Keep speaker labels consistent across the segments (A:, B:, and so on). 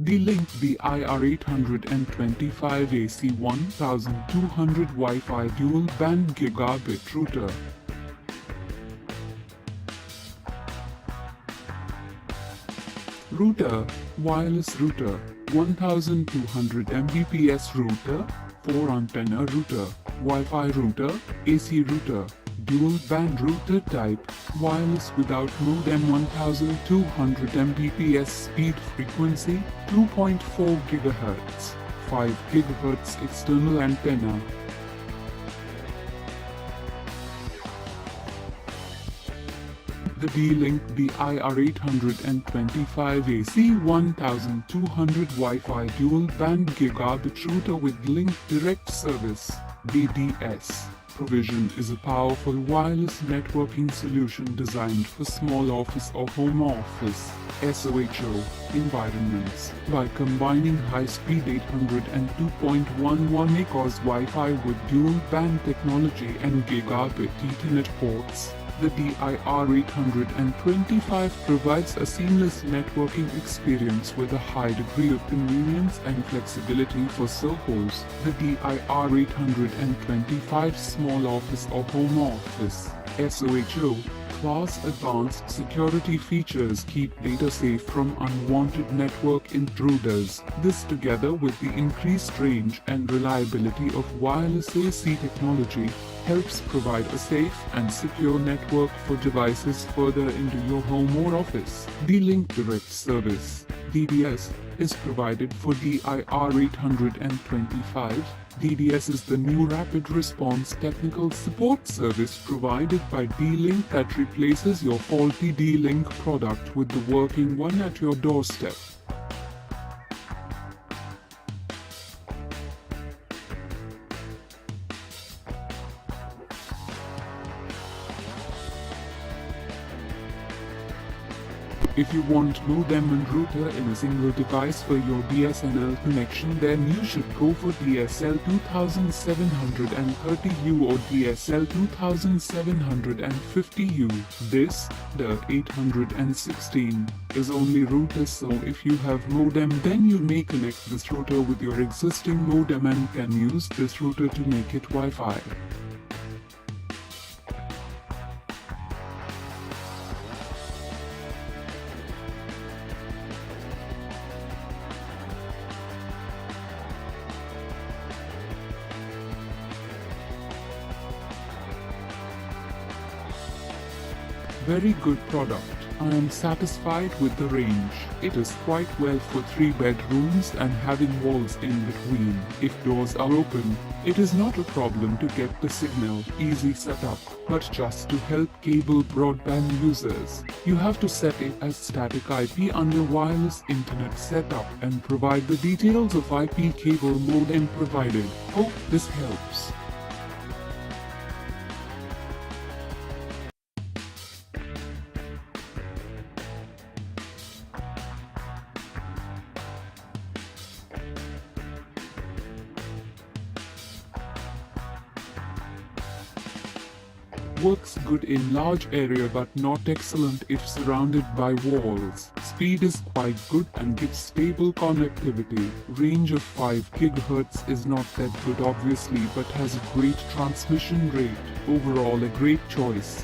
A: D-Link DIR-825 AC 1200 Wi-Fi Dual Band Gigabit Router. Router, wireless router, 1200 Mbps router, 4 antenna router, Wi-Fi router, AC router, dual band router type, wireless without modem 1200 Mbps speed frequency, 2.4 GHz, 5 GHz external antenna. The D-Link DIR-825 AC 1200 Wi-Fi Dual Band Gigabit Router with Link Direct Service (DDS) provision is a powerful wireless networking solution designed for small office or home office (SOHO) environments. By combining high-speed 800 and 2.11 GHz Wi-Fi with dual band technology and gigabit Ethernet ports, the DIR-825 provides a seamless networking experience with a high degree of convenience and flexibility for SOHOs. The DIR-825 Small Office or Home Office (SOHO) class advanced security features keep data safe from unwanted network intruders. This, together with the increased range and reliability of wireless AC technology, helps provide a safe and secure network for devices further into your home or office. D-Link Direct Service (DDS) is provided for DIR-825. DDS is the new rapid response technical support service provided by D-Link that replaces your faulty D-Link product with the working one at your doorstep. If you want modem and router in a single device for your DSNL connection, then you should go for DSL 2730U or DSL 2750U. This, the 816, is only router, so if you have modem, then you may connect this router with your existing modem and can use this router to make it Wi-Fi. Very good product. I am satisfied with the range. It is quite well for 3 bedrooms and having walls in between. If doors are open, it is not a problem to get the signal. Easy setup. But just to help cable broadband users, you have to set it as static IP under wireless internet setup and provide the details of IP cable modem provided. Hope this helps. Works good in large area but not excellent if surrounded by walls. Speed is quite good and gives stable connectivity. Range of 5 GHz is not that good obviously, but has a great transmission rate. Overall a great choice.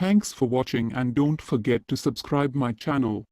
A: Thanks for watching and don't forget to subscribe my channel.